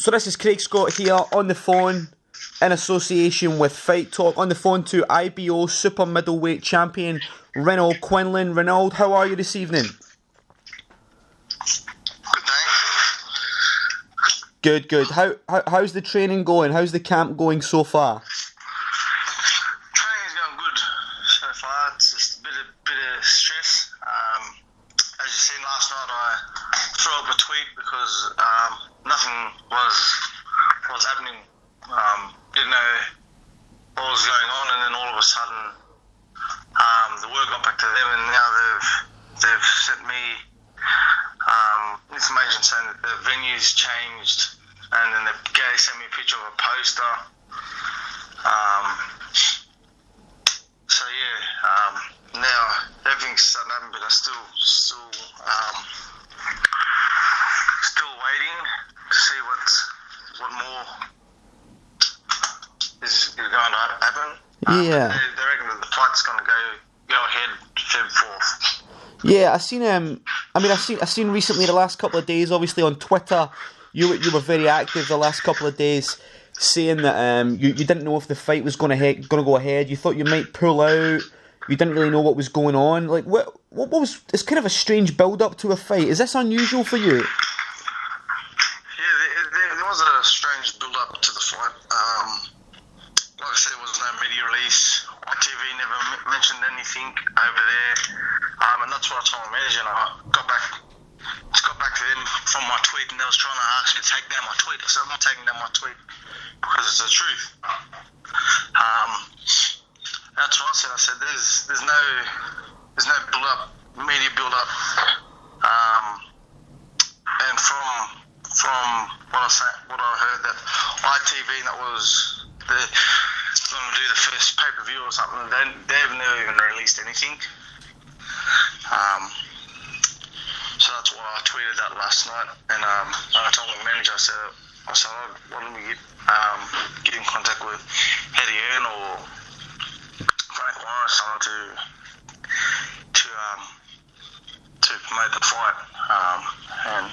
So this is Craig Scott here on the phone in association with Fight Talk, on the phone to IBO super middleweight champion Renold Quinlan. Renold, how are you this evening? Good, Good. How's the training going? How's the camp going so far? Training's going good so far. It's just a bit of stress. As you seen last night, I threw up a tweet because nothing was happening. Didn't know what was going on, and then all of a sudden, the word got back to them, and now they've sent me information saying that the venue's changed, and then they sent me a picture of a poster. Now everything's starting to happen, but I'm still waiting to see what more is going to happen. Yeah. They reckon that the fight's going to go ahead Feb 4th. Yeah, I seen recently, the last couple of days, obviously on Twitter, you were very active the last couple of days, saying that you didn't know if the fight was going to go ahead. You thought you might pull out. You didn't really know what was going on. Like, what was? It's kind of a strange build up to a fight. Is this unusual for you? Yeah, there was a strange build up to the fight. Like I said, there was no media release. ITV never mentioned anything over there, and that's what I told my manager. And I got back to them from my tweet, and they was trying to ask me to take down my tweet. I said, I'm not taking down my tweet because it's the truth. That's what I said. I said, there's no build up, media build up, and from what I heard, that ITV, that was going to do the first pay-per-view or something. They've never even released anything. So that's why I tweeted that last night, and I told my manager, I said, why don't we get in contact with Eddie Earn or Frank Warren or someone to promote the fight, and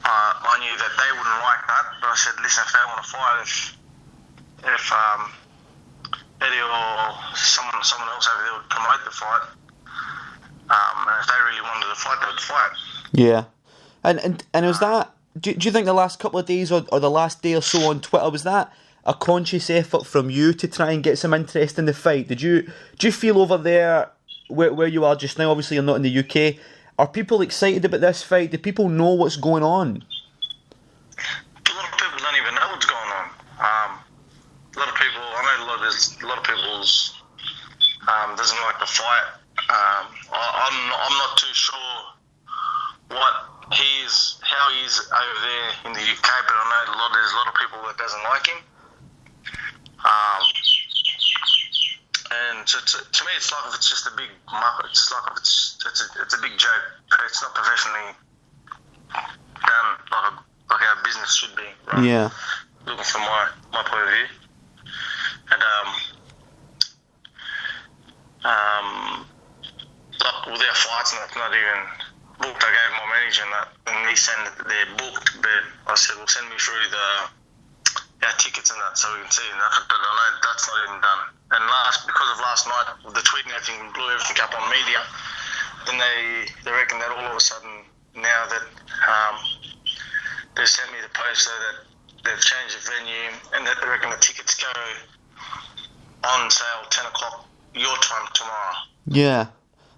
I knew that they wouldn't like that, but I said, listen, if they want to fight, if Eddie or someone else over there would promote the fight, and if they really wanted to fight, they would fight. Yeah, and was that? Do you think the last couple of days or the last day or so on Twitter, was that a conscious effort from you to try and get some interest in the fight? Do you feel over there where you are just now? Obviously, you're not in the UK. Are people excited about this fight? Do people know what's going on? A lot of people don't even know what's going on. A lot of people, I know a lot of people's doesn't like the fight. I'm not too sure how he's over there in the UK, but I know there's a lot of people that doesn't like him. And to me, it's like if it's just a big muppet. It's like if it's a big joke. It's not professionally done like our business should be. Right? Yeah. Looking from my point of view, and like with their fights, and it's not even booked. I gave my manager that, and he said that they're booked. But I said, well, send me through our tickets and that, so we can see. And but I know that's not even done. And because of last night, the tweet and everything blew everything up on media. Then they reckon that all of a sudden now that they've sent me the poster that they've changed the venue, and that they reckon the tickets go on sale 10 o'clock your time tomorrow. Yeah,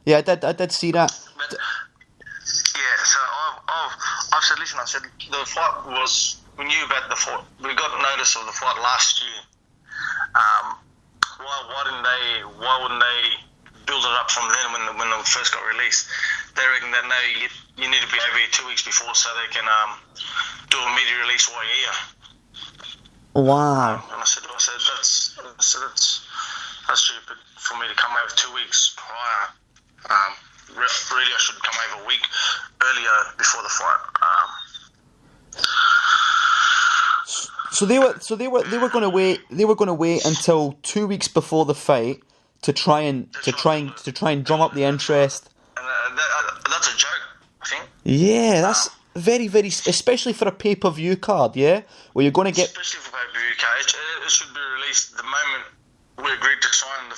I did see that. But, yeah, so I've said, listen, I said the fight was, we knew about the fight. We got notice of the fight last year. Why wouldn't they build it up from then when it first got released? They reckon that no, you need to be over here 2 weeks before so they can do a media release while you're here. Wow. And I said that's stupid for me to come over 2 weeks prior. Really, I should come over a week earlier before the fight. So they were going to wait until 2 weeks before the fight to try and drum up the interest. And that's a joke, I think. Yeah, that's very, very, especially for a pay-per-view card, yeah, where you're going to get. Especially for pay-per-view card, it should be released the moment we agreed to sign the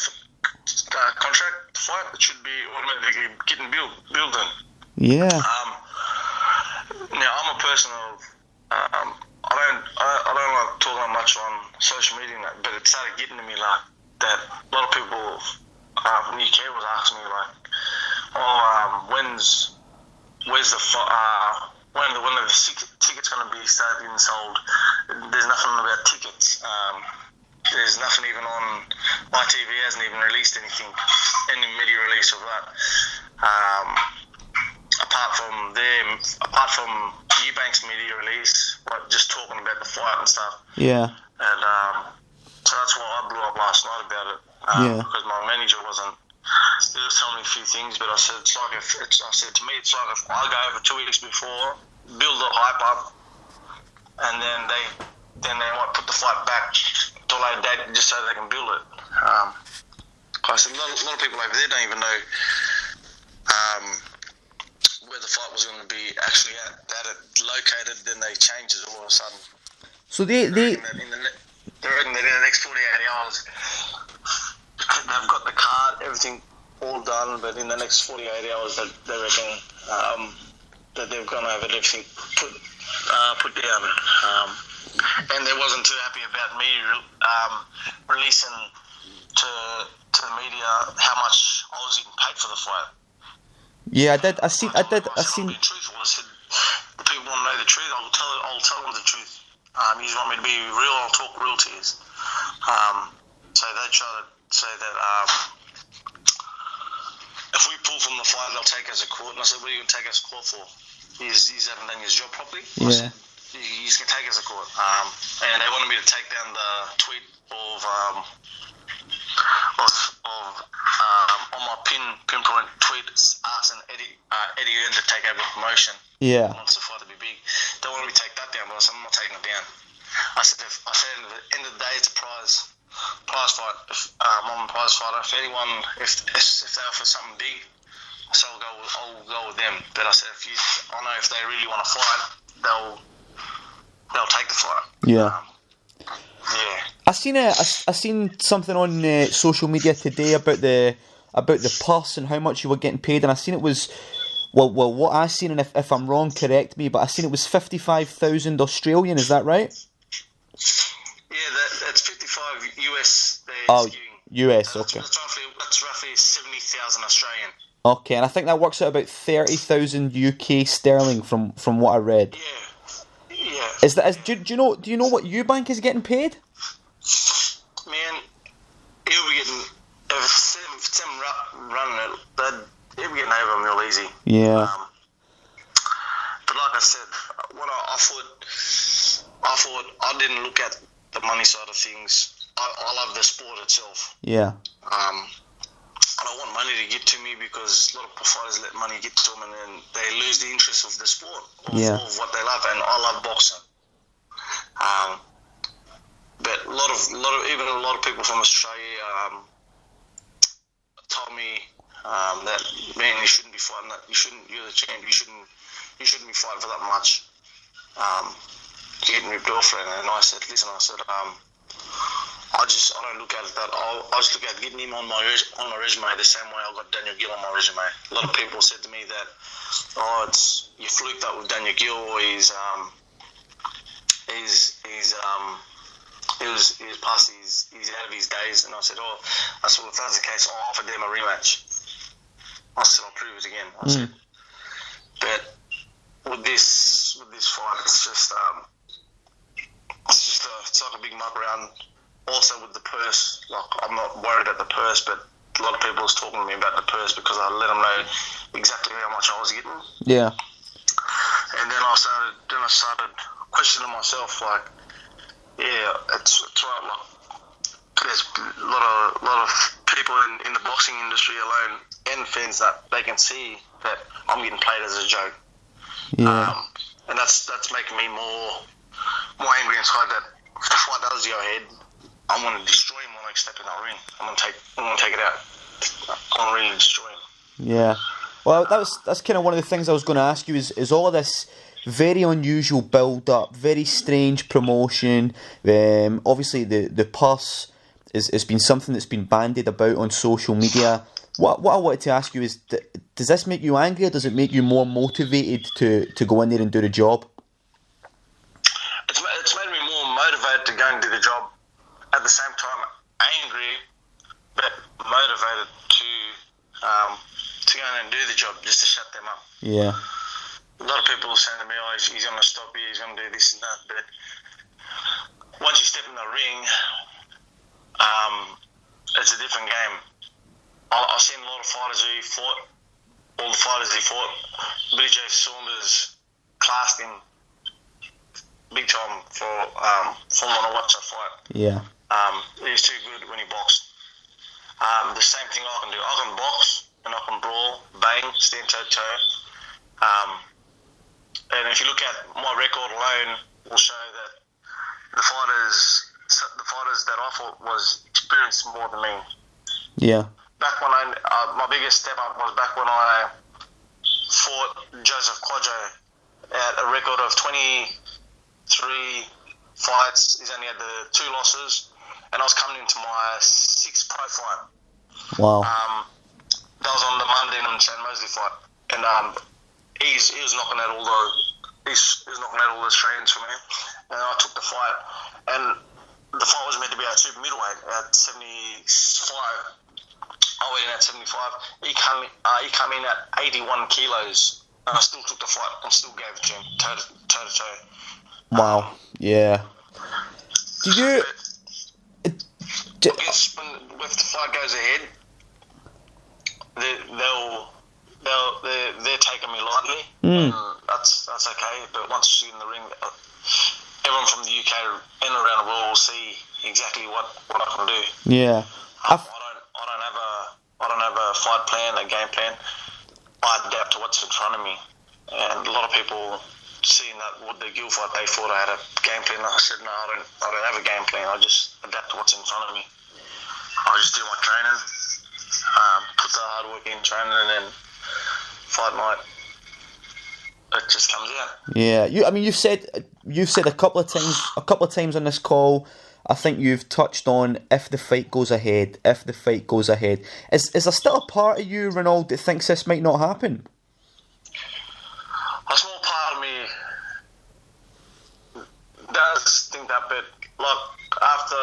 contract fight. It should be automatically getting built in. Yeah. Now I'm a person of I don't like talking much on social media, but it started getting to me like that. A lot of people from UK was asking me like, where's the when are the tickets going to be started being sold? There's nothing about tickets. There's nothing even on ITV hasn't even released anything, any media release of that. Apart from Eubank's media release, like just talking about the fight and stuff. Yeah. And so that's why I blew up last night about it. Because my manager wasn't. He was telling me a few things, but I said to me it's like if I go over 2 weeks before, build the hype up, and then they might put the fight back to a later date just so they can build it. I said a lot of people over there don't even know where the fight was going to be actually located. Then they change it all of a sudden. So they reckon that in the next 48 hours they've got the card, everything all done, but in the next 48 hours they reckon that they're going to have everything put down. And they wasn't too happy about me releasing to the media how much I was getting paid for the fight. Yeah, I did. I seen. I'll be truthful. I said, the people want to know the truth. I'll tell them the truth. You want me to be real? I'll talk real to you. So they try to say that if we pull from the fight, they'll take us to court. And I said, what are you going to take us to court for? He's haven't done his job properly. Yeah. I said, he's going to take us to court. And they wanted me to take down the tweet of on my pinpoint tweet asking Eddie Earn to take over the promotion. Yeah. Wants the fight to be big. They wanted me to take that down, but I said I'm not taking it down. I said at the end of the day it's a prize fight. I'm a prize fighter. If they offer something big, I said I'll go with them. But I said I know if they really want to fight, they'll take the fight. Yeah. Yeah. I seen something on social media today about the purse and how much you were getting paid, and I seen it was well what I seen, and if I'm wrong, correct me, but I seen it was 55,000 Australian. Is that right? Yeah, that's 55 US. US. Okay. That's roughly 70,000 Australian. Okay, and I think that works out about 30,000 UK sterling from what I read. Yeah. Do you know what Eubank is getting paid? Man, he'll be getting if them running it, he'll be getting over real easy. Yeah. But like I said, what I thought I didn't look at the money side of things. I love the sport itself. Yeah. I don't want money to get to me because a lot of fighters let money get to them and then they lose the interest of the sport of what they love. And I love boxing. But a lot of people from Australia told me that man, you shouldn't be fighting that. You're the champ. You shouldn't be fighting for that much. Getting ripped off, and I said, listen, I don't look at it that. I just look at getting him on my resume the same way I got Daniel Gill on my resume. A lot of people said to me that, you fluked up with Daniel Gill, or he's past he's out of his days. And I said, well, if that's the case, I'll offer them a rematch. I said, I'll prove it again. I said, but with this fight, it's like a big muck around. Also with the purse, like I'm not worried about the purse, but a lot of people was talking to me about the purse because I let them know exactly how much I was getting. Yeah. And then I started questioning myself, like, it's right. Like, there's a lot of people in the boxing industry alone and fans that they can see that I'm getting played as a joke. Yeah. And that's making me more angry inside that if the fight does go ahead, I'm going to destroy him when I step in that ring. I'm going to take it out. I'm really destroy him. Yeah. Well, that's kind of one of the things I was going to ask you is all of this, very unusual build-up, very strange promotion. Obviously, the purse has been something that's been bandied about on social media. What I wanted to ask you is, does this make you angry, or does it make you more motivated to go in there and do the job? It's made me more motivated to go and do the job. At the same time, angry, but motivated to go in and do the job, just to shut them up. Yeah. A lot of people saying to me, "Oh, he's going to stop you. He's going to do this and that." But once you step in the ring, it's a different game. I've seen a lot of fighters who fought. All the fighters he fought, Billy Joe Saunders classed him big time for when I watched that fight. Yeah. He was too good when he boxed. The same thing I can do. I can box and I can brawl, bang, stand toe to toe. And if you look at my record alone, will show that the fighters that I fought was experienced more than me. Yeah. Back when my biggest step up was back when I fought Joseph Quadro at a record of 23 fights. He's only had the 2 losses, and I was coming into my 6th pro fight. Wow. That was on the Monday and Shane Mosley fight, and he was knocking out all the Australians for me, and I took the fight, and the fight was meant to be at super middleweight at 75. I went in at 75. He came in at 81 kilos, and I still took the fight and still gave it to him, toe to toe. Wow. Yeah. Do you? I guess if the fight goes ahead, they're taking me lightly. That's okay. But once you're in the ring, everyone from the UK and around the world will see exactly what I can do. Yeah. I don't have a fight plan, a game plan. I adapt to what's in front of me. And a lot of people seeing that with the Gill fight, they thought I had a game plan. I said, no, I don't have a game plan. I just adapt to what's in front of me. I just do my training, put the hard work in training, and then fight night, it just comes out. Yeah, you've said a couple of times on this call. I think you've touched on if the fight goes ahead. Is there still a part of you, Renold, that thinks this might not happen? A small part of me does think that, but like after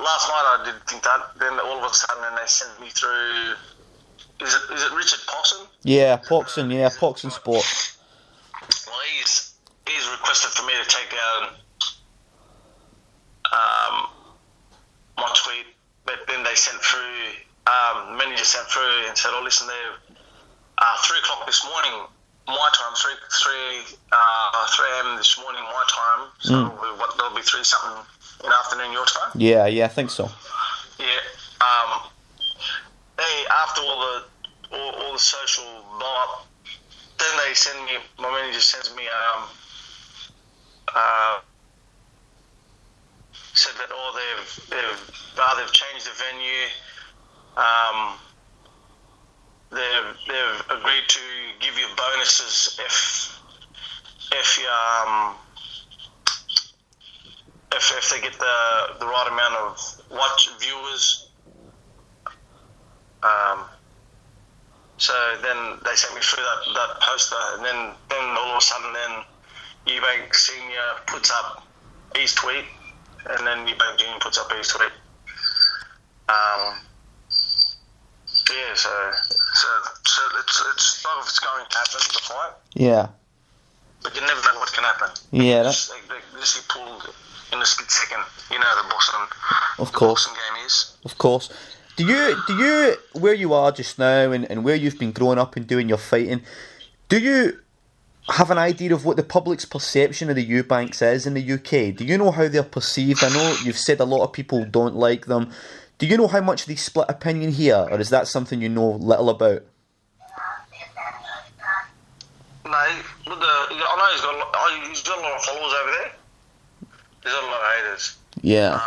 last night I did think that. Then all of a sudden they sent me through. Is it Richard Poxon? Yeah, Poxon. Yeah, Poxon Sport. Well, he's requested for me to take down my tweet, but then they sent through, manager sent through and said, "Oh, listen, there, 3 o'clock this morning, my time, 3 a.m. this morning, my time. So there'll be 3 something in the afternoon your time." Yeah, I think so. Yeah. After all the social blow up, then they send me. My manager sends me said that they've changed the venue. They've agreed to give you bonuses if they get the right amount of viewers. So then they sent me through that poster, and then all of a sudden Eubank Senior puts up his tweet, and then Eubank Junior puts up his tweet. So it's not if it's going to happen, the fight. Yeah. But you never know what can happen. Yeah. They just get pulled in a split second. You know the Boston game is. Of course. Do you where you are just now and where you've been growing up and doing your fighting, do you have an idea of what the public's perception of the Eubanks is in the UK? Do you know how they're perceived? I know you've said a lot of people don't like them. Do you know how much they split opinion here, or is that something you know little about? No, I know he's got a lot of followers over there. He's got a lot of haters. Yeah.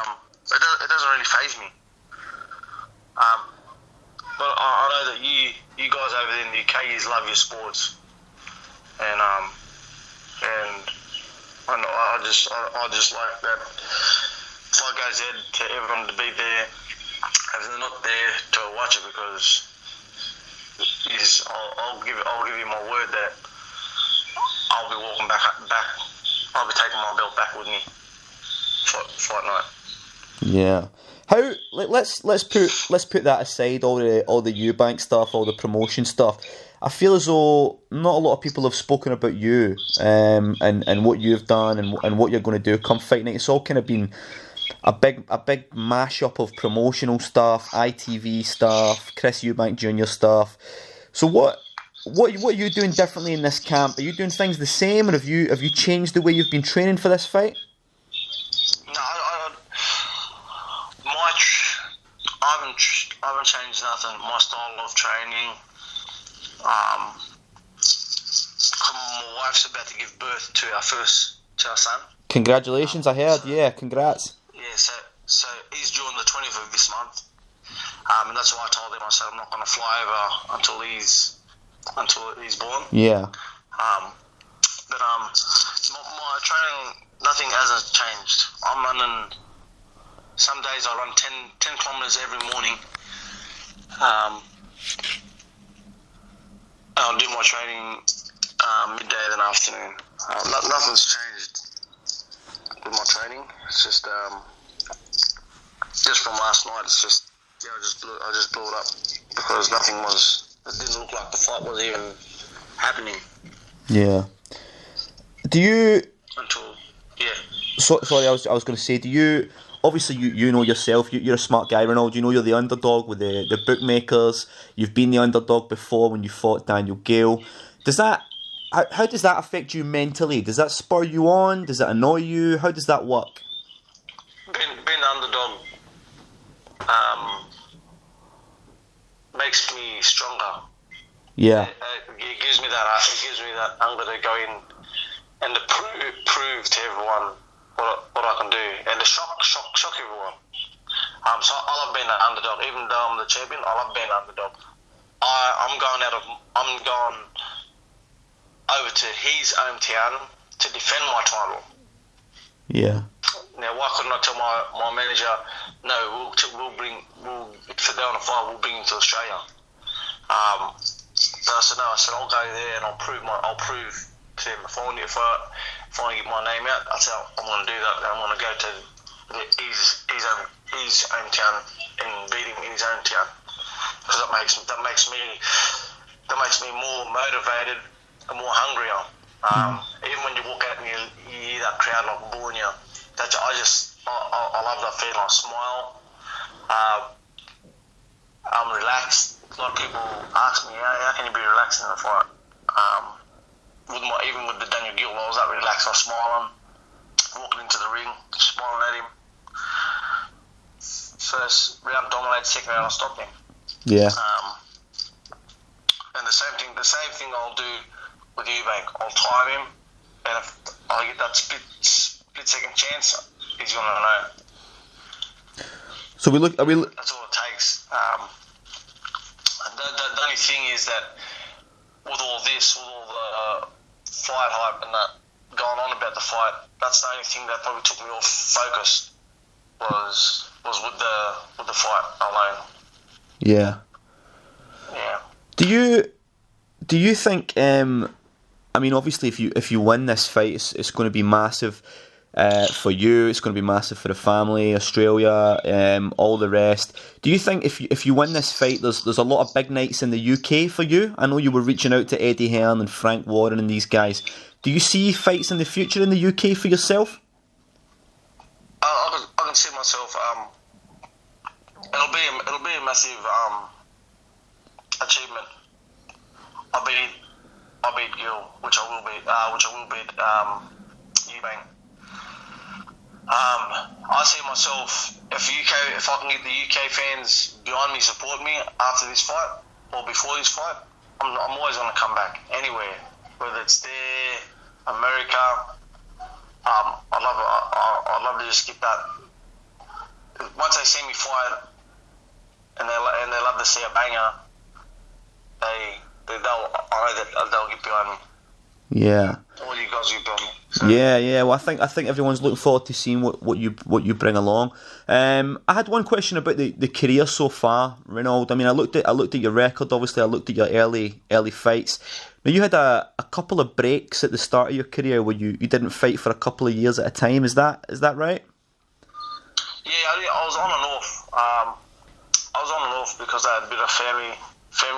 It doesn't really faze me. But I know that you guys over there in the UK, you love your sports, and And I just like that fight goes ahead to everyone to be there. If they're not there to watch it, because I'll give you my word that I'll be walking back. I'll be taking my belt back with me fight night. Yeah. How? Let's put that aside. All the Eubank stuff, all the promotion stuff. I feel as though not a lot of people have spoken about you, and what you've done and what you're going to do come fight night. It's all kind of been a big mashup of promotional stuff, ITV stuff, Chris Eubank Jr. stuff. So what are you doing differently in this camp? Are you doing things the same, or have you changed the way you've been training for this fight? No, I haven't changed nothing. My style of training. My wife's about to give birth to our son. Congratulations! I heard. Yeah, congrats. Yeah, so he's due on the 20th of this month, and that's why I told him. I said I'm not going to fly over until he's born. Yeah. But my training, nothing hasn't changed. I'm running. Some days I run 10 kilometers every morning. I'll do my training midday and afternoon. Nothing's changed with my training. It's just from last night. It's just I just blew it up because it didn't look like the fight was even happening. Yeah. Do you? Until yeah. Sorry, I was going to say, do you? Obviously, you know yourself. You're a smart guy, Renold. You know you're the underdog with the bookmakers. You've been the underdog before when you fought Daniel Gale. How does that affect you mentally? Does that spur you on? Does that annoy you? How does that work? Being underdog makes me stronger. Yeah. It gives me that hunger to go in and to prove to everyone what I can do, and to shock everyone. So I love being an underdog. Even though I'm the champion, I love being an underdog. I'm going over to his hometown to defend my title. Yeah. Now, why couldn't I tell my manager, no, if they're on a fight, we'll bring him to Australia. But I said no. I said I'll go there and I'll prove to him. If I want to get my name out, I said I'm going to do that. I'm going to go to his hometown and beat him in his hometown, because that makes me more motivated and more hungrier. Even when you walk out and you hear that crowd like booing you, I love that feeling. I smile. I'm relaxed. A lot of people ask me, how can you be relaxed in a fight? Even with the Daniel Gill, I was that relaxed. I was smiling, walking into the ring, smiling at him. First round dominated, second round I stopped him. Yeah. And the same thing I'll do with Eubank. I'll time him, and if I get that split second chance, he's gonna know. So That's all it takes. The only thing is that with all the fight hype and that going on about the fight, that's the only thing that probably took me off focus was with the fight alone. Yeah. Yeah. Do you think? I mean, obviously, if you win this fight, it's going to be massive for you. It's going to be massive for the family, Australia, all the rest. Do you think if you win this fight, there's a lot of big nights in the UK for you? I know you were reaching out to Eddie Hearn and Frank Warren and these guys. Do you see fights in the future in the UK for yourself? I can see myself. It'll be a massive achievement. I beat Gill, which I will beat Eubank. I see myself, if I can get the UK fans behind me, support me after this fight or before this fight, I'm always going to come back anywhere, whether it's there, America. I'd love to just get that. Once they see me fight and they love to see a banger, I know that they'll get behind me. Yeah. All you guys will get behind me. So. Yeah. Well, I think everyone's looking forward to seeing what you bring along. I had one question about the career so far, Renold. I mean, I looked at your record. Obviously, I looked at your early fights. Now, you had a couple of breaks at the start of your career where you didn't fight for a couple of years at a time. Is that right? Yeah, I was on and off. I was on and off because I had a bit of family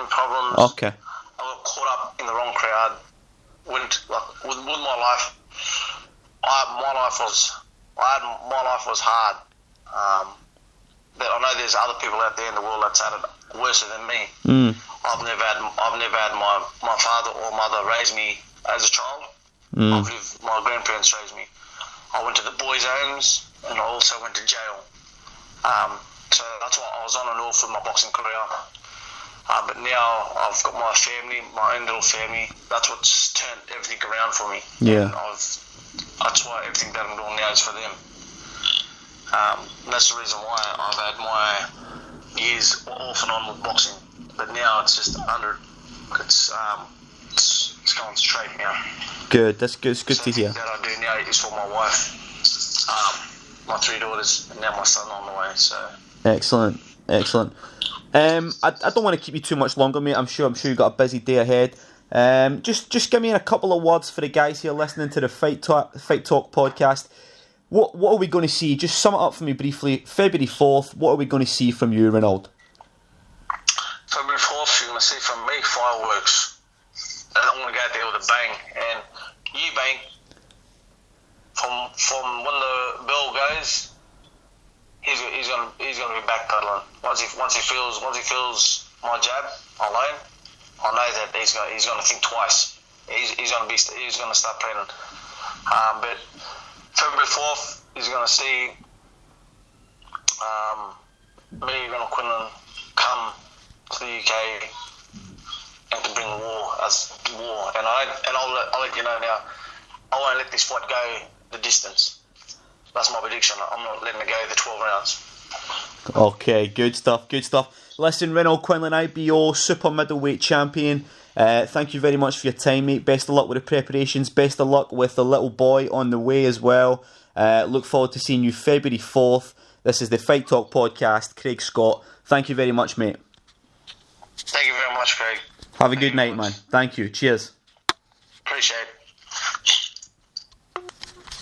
problems. Okay. I got caught up in the wrong crowd. With my life. My life was hard. But I know there's other people out there in the world that's had it worse than me. I've never had my father or mother raise me as a child. My grandparents raised me. I went to the boys' homes and I also went to jail. So that's why I was on and off with my boxing career. But now I've got my family, my own little family. That's what's turned everything around for me. Yeah. And that's why everything that I'm doing now is for them. And that's the reason why I've had my years off and on with boxing. But now it's just it's going straight now. Good. That's good. It's good to hear. That I do now is for my wife, my 3 daughters, and now my son on the way. So. Excellent. I don't want to keep you too much longer, mate. I'm sure you've got a busy day ahead. Just give me a couple of words for the guys here listening to the Fight Talk podcast. What are we going to see? Just sum it up for me briefly. February 4th, what are we going to see from you, Renold? February 4th, you're going to see from me fireworks. And I'm going to go out there with a bang. And Eubank, from when the bell goes, he's going to be backpedaling. Once he feels my jab alone, I know that he's going to think twice. He's going to start planning. But February 4th, he's going to see me, Renold Quinlan, come to the UK and to bring war. And I'll let you know now. I won't let this fight go the distance. That's my prediction. I'm not letting it go the 12 rounds. Okay, good stuff. Listen, Renold Quinlan, IBO super middleweight champion. Thank you very much for your time, mate. Best of luck with the preparations. Best of luck with the little boy on the way as well. Look forward to seeing you February 4th. This is the Fight Talk podcast. Craig Scott. Thank you very much, mate. Thank you very much, Craig. Have a good night, man. Thank you. Cheers. Appreciate it.